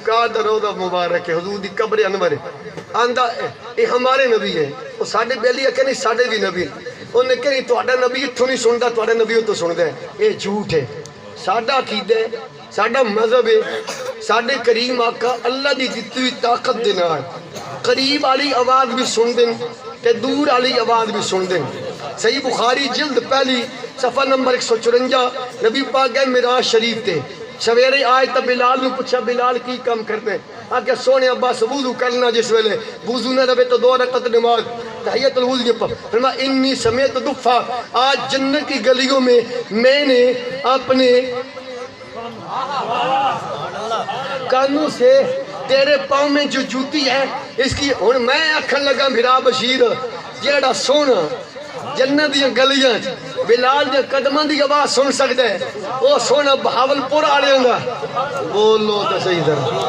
کا روضہ مبارک ہے، حضور دی قبر انور ہے، آندہ یہ ہمارے نبی ہے، وہ ساڑھے بیلی ہے کہ نہیں ساڑھے بھی نبی، انہوں نے کہا نہیں توڑا نبی اتھو نہیں سندا، توڑا نبی تو سندا ہے، یہ جھوٹ ہے۔ ساڑھا عقیدہ ہے، ساڑھا مذہب ہے، ساڑھے کریم آقا اللہ دی جتوی طاقت دینا ہے، قریب علی آواز بھی سن دیں تے دور علی آواز بھی سن دیں۔ صحیح بخاری جلد پہلی صفحہ نمبر 154 نبی پاک گئے معراج شریف تے، سویرے آئے تا بلال نے پوچھا بلال کی کام کرتے ہیں؟ آگے سونے عباس وضو کرنا جس ویلے وضو نہ رہے تو 2 رکعت نماز تحیت الوضو کے پر فرما انی سمیت دفع، آج جنت کی گلیوں میں نے اپنے کانوں سے تیرے پاؤں میں جو جوتی ہے اس کی ہن میں اکھن لگا میرا بشیر جیڑا سونا جنت دی گلیاں بلال دے قدماں دی آواز سن سکدا ہے، وہ سونا بہاولپور والے ہوندا، بولو تے صحیح ذرا۔